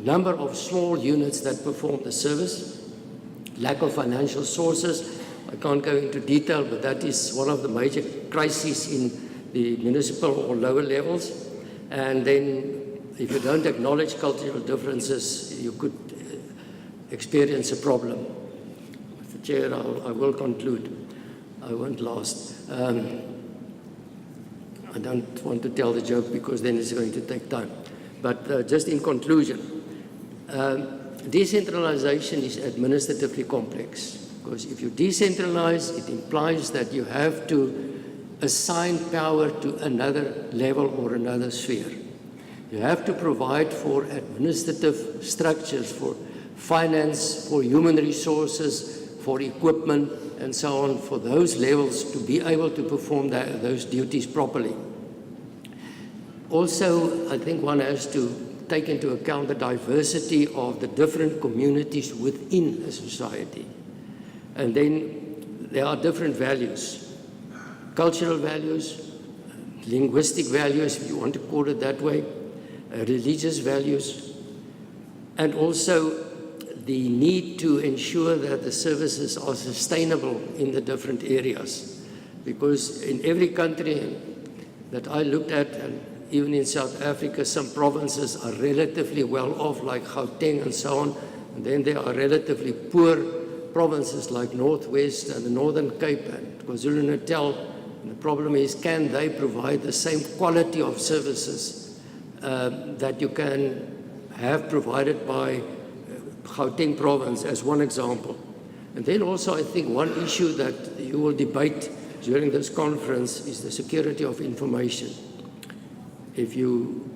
number of small units that perform the service, lack of financial sources. I can't go into detail, but that is one of the major crises in the municipal or lower levels. And then if you don't acknowledge cultural differences, you could experience a problem. Mr. Chair, I will conclude. I won't last. I don't want to tell the joke because then it's going to take time. But just in conclusion, decentralization is administratively complex, because if you decentralize, it implies that you have to assign power to another level or another sphere. You have to provide for administrative structures, for finance, for human resources, for equipment, and so on, for those levels to be able to perform those duties properly. Also, I think one has to take into account the diversity of the different communities within a society. And then there are different values, cultural values, linguistic values, if you want to call it that way, religious values, and also the need to ensure that the services are sustainable in the different areas. Because in every country that I looked at, and even in South Africa, some provinces are relatively well off, like Gauteng and so on, and then there are relatively poor provinces like Northwest and the Northern Cape and KwaZulu-Natal. And the problem is, can they provide the same quality of services that you can have provided by Gauteng province, as one example. And then also I think one issue that you will debate during this conference is the security of information. If you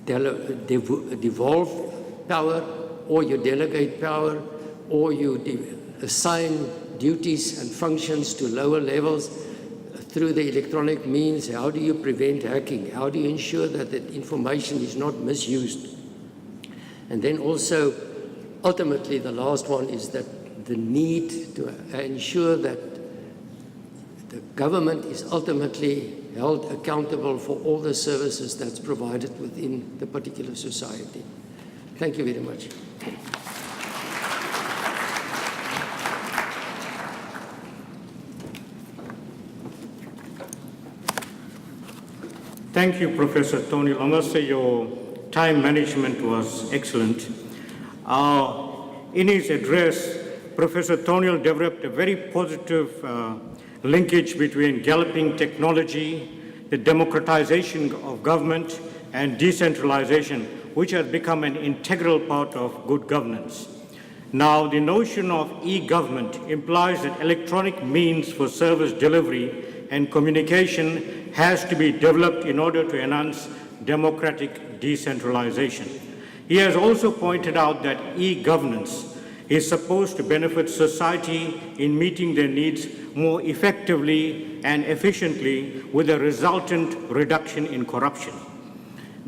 devolve power, or you delegate power, or you assign duties and functions to lower levels through the electronic means, how do you prevent hacking? How do you ensure that the information is not misused? And then also, ultimately, the last one is that the need to ensure that the government is ultimately held accountable for all the services that's provided within the particular society. Thank you very much. Thank you, Professor Thornhill. I must say your time management was excellent. In his address, Professor Thornhill developed a very positive linkage between galloping technology, the democratization of government, and decentralization, which has become an integral part of good governance. Now, the notion of e-government implies that electronic means for service delivery and communication has to be developed in order to enhance democratic decentralization. He has also pointed out that e-governance is supposed to benefit society in meeting their needs more effectively and efficiently, with a resultant reduction in corruption.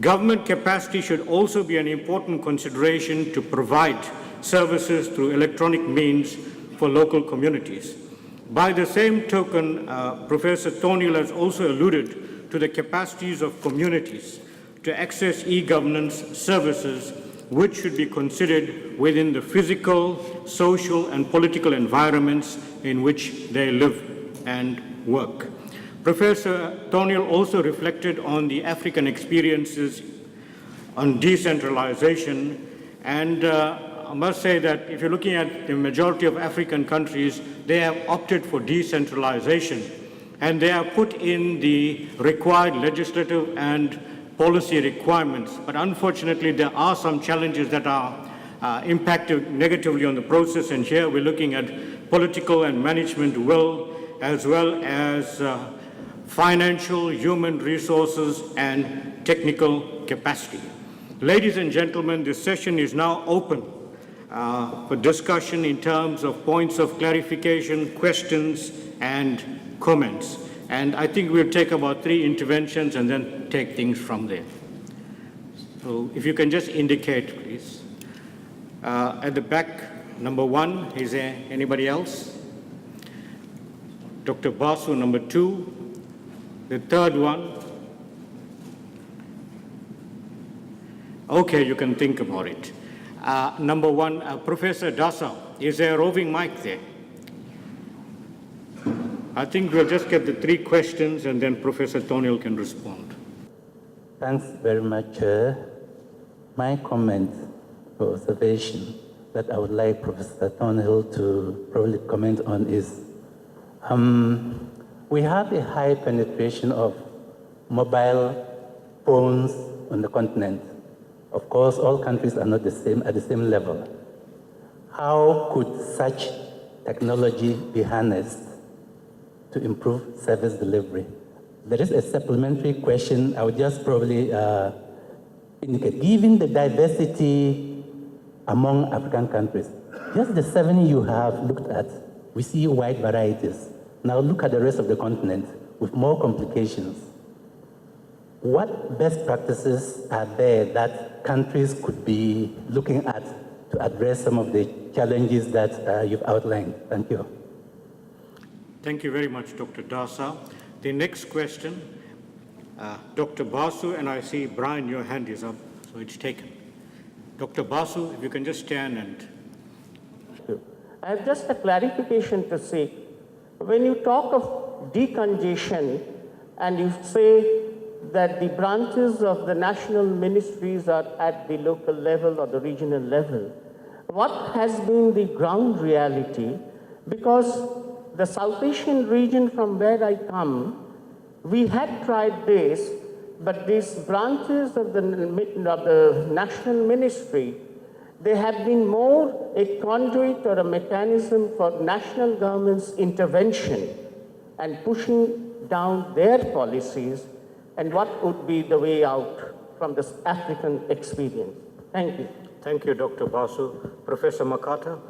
Government capacity should also be an important consideration to provide services through electronic means for local communities. By the same token, Professor Thornhill has also alluded to the capacities of communities to access e-governance services, which should be considered within the physical, social, and political environments in which they live and work. Professor Thornhill also reflected on the African experiences on decentralization, and I must say that if you're looking at the majority of African countries, they have opted for decentralization, and they have put in the required legislative and policy requirements. But unfortunately, there are some challenges that are impacted negatively on the process, and here we're looking at political and management will, as well as financial, human resources, and technical capacity. Ladies and gentlemen, this session is now open for discussion in terms of points of clarification, questions, and comments. And I think we'll take about 3 interventions and then take things from there. So if you can just indicate, please. At the back, number 1, is there anybody else? Dr. Basu, number 2. The third one. Okay, you can think about it. Number one, Professor Dasa, is there a roving mic there? I think we'll just get the 3 questions and then Professor Thornhill can respond. Thanks very much, Chair. My comment or observation that I would like Professor Thornhill to probably comment on is we have a high penetration of mobile phones on the continent. Of course, all countries are not the same at the same level. How could such technology be harnessed to improve service delivery? There is a supplementary question I would just probably indicate. Given the diversity among African countries, just the 7 you have looked at, we see wide varieties. Now look at the rest of the continent with more complications. What best practices are there that countries could be looking at to address some of the challenges that you've outlined? Thank you. Thank you very much, Dr. Dasa. The next question, Dr. Basu, and I see, Brian, your hand is up, so it's taken. Dr. Basu, if you can just stand and... I have just a clarification to say. When you talk of decongestion and you say that the branches of the national ministries are at the local level or the regional level, what has been the ground reality? Because the South Asian region from where I come, we had tried this, but these branches of the national ministry, they have been more a conduit or a mechanism for national government's intervention and pushing down their policies, and what would be the way out from this African experience. Thank you. Thank you, Dr. Basu. Professor Makata.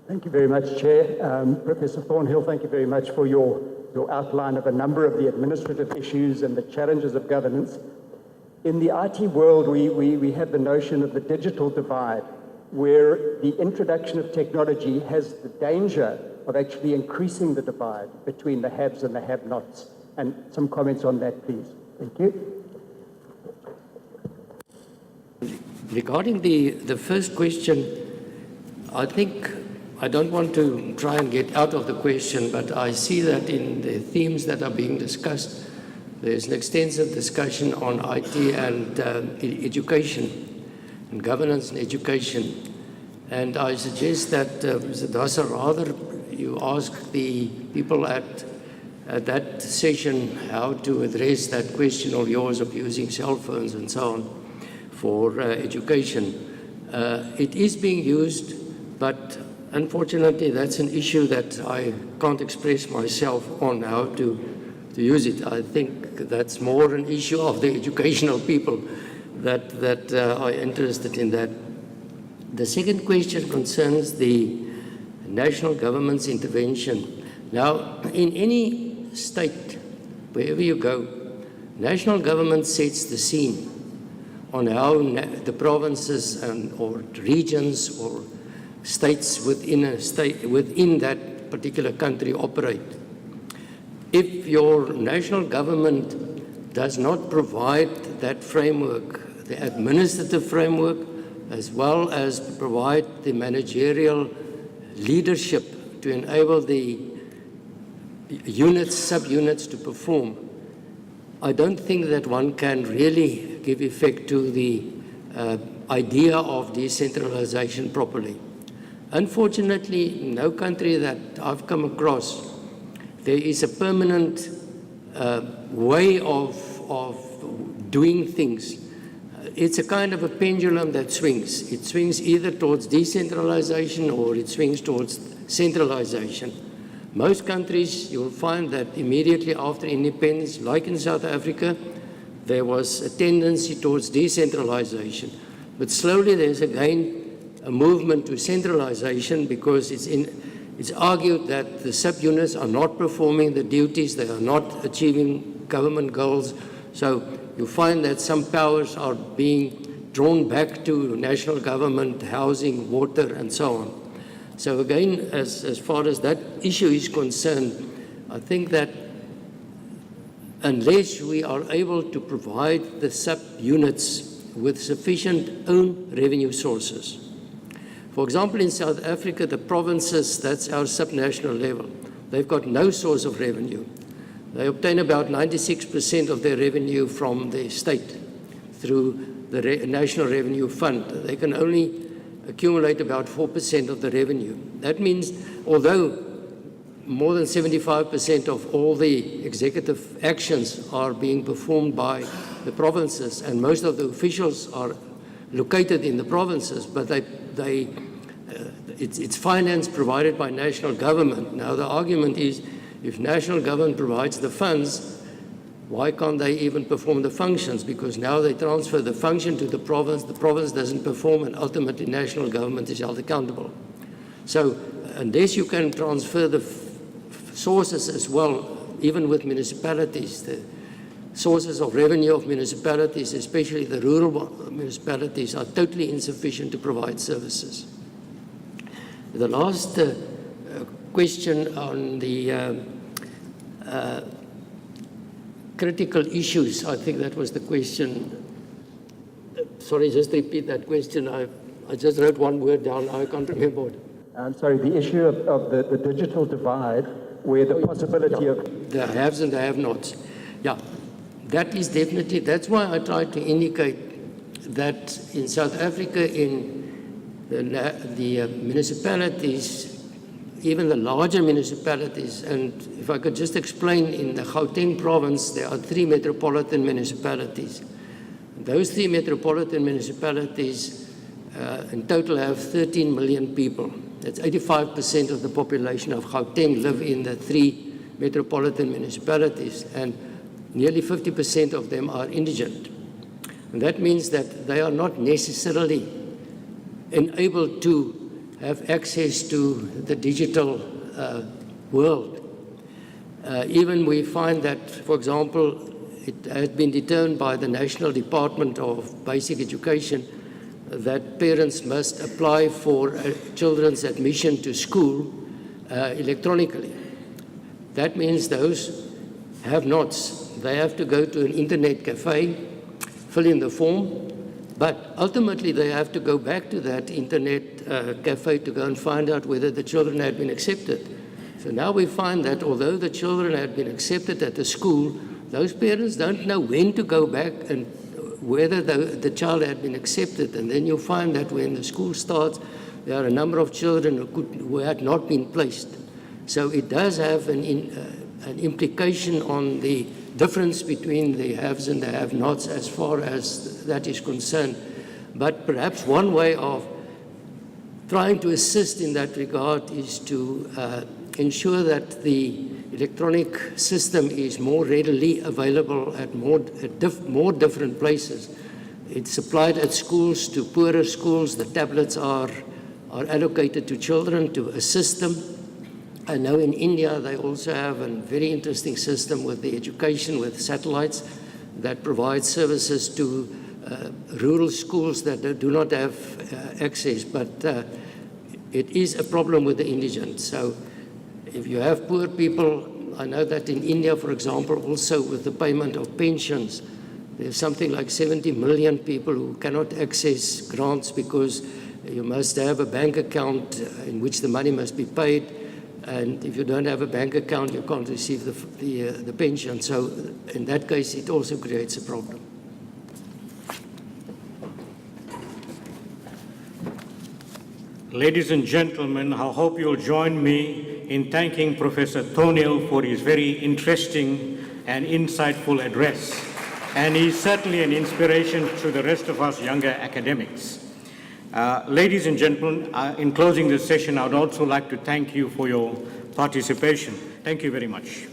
Thank you very much, Chair. Professor Thornhill, thank you very much for your outline of a number of the administrative issues and the challenges of governance. In the IT world, we have the notion of the digital divide, where the introduction of technology has the danger of actually increasing the divide between the haves and the have-nots. And some comments on that, please. Thank you. Regarding the first question, I think I don't want to try and get out of the question, but I see that in the themes that are being discussed, there's an extensive discussion on IT and education, and governance and education. And I suggest that, Mr. Dasa, rather you ask the people at that session how to address that question of yours of using cell phones and so on for education. It is being used, but unfortunately that's an ise that I can't express myself on how to use it. I think that's more an issue of the educational people that are interested in that. The second question concerns the national government's intervention. Now, in any state, wherever you go, national government sets the scene on how the provinces or regions or states within a state, within that particular country operate. If your national government does not provide that framework, the administrative framework, as well as provide the managerial leadership to enable the units, subunits to perform, I don't think that one can really give effect to the idea of decentralization properly. Unfortunately, no country that I've come across, there is a permanent way of doing things. It's a kind of a pendulum that swings. It swings either towards decentralization or it swings towards centralization. Most countries, you'll find that immediately after independence, like in South Africa, there was a tendency towards decentralization. But slowly there's again a movement to centralization because it's argued that the subunits are not performing the duties, they are not achieving government goals. So you find that some powers are being drawn back to national government, housing, water, and so on. So again, as far as that issue is concerned, I think that unless we are able to provide the sub-units with sufficient own revenue sources. For example, in South Africa, the provinces, that's our subnational level, they've got no source of revenue. They obtain about 96% of their revenue from the state through the National Revenue Fund. They can only accumulate about 4% of the revenue. That means, although more than 75% of all the executive actions are being performed by the provinces, and most of the officials are located in the provinces, but it's finance provided by national government. Now the argument is, if national government provides the funds, why can't they even perform the functions? Because now they transfer the function to the province doesn't perform, and ultimately national government is held accountable. So unless you can transfer the sources as well, even with municipalities, the sources of revenue of municipalities, especially the rural municipalities, are totally insufficient to provide services. The last question on the critical issues, I think that was the question. Sorry, just repeat that question. I just wrote one word down, I can't remember it. I'm sorry, the issue of the digital divide, where the possibility of... The haves and the have-nots. Yeah, that is definitely, that's why I tried to indicate that in South Africa, in the municipalities, even the larger municipalities, and if I could just explain, in the Gauteng province, there are 3 metropolitan municipalities. Those 3 metropolitan municipalities in total have 13 million people. That's 85% of the population of Gauteng live in the 3 metropolitan municipalities, and nearly 50% of them are indigent. And that means that they are not necessarily enabled to have access to the digital world. Even we find that, for example, it has been determined by the National Department of Basic Education that parents must apply for children's admission to school electronically. That means those have-nots, they have to go to an internet cafe, fill in the form, but ultimately they have to go back to that internet cafe to go and find out whether the children had been accepted. So now we find that although the children had been accepted at the school, those parents don't know when to go back and whether the child had been accepted. And then you'll find that when the school starts, there are a number of children who had not been placed. So it does have an implication on the difference between the haves and the have-nots as far as that is concerned. But perhaps one way of trying to assist in that regard is to ensure that the electronic system is more readily available at more different places. It's supplied at schools, to poorer schools. The tablets are allocated to children to assist them. I know in India they also have a very interesting system with the education with satellites that provides services to rural schools that do not have access, but it is a problem with the indigent. So if you have poor people, I know that in India, for example, also with the payment of pensions, there's something like 70 million people who cannot access grants because you must have a bank account in which the money must be paid. And if you don't have a bank account, you can't receive the pension. So in that case, it also creates a problem. Ladies and gentlemen, I hope you'll join me in thanking Professor Thornhill for his very interesting and insightful address. And he's certainly an inspiration to the rest of us younger academics. Ladies and gentlemen, in closing this session, I would also like to thank you for your participation. Thank you very much.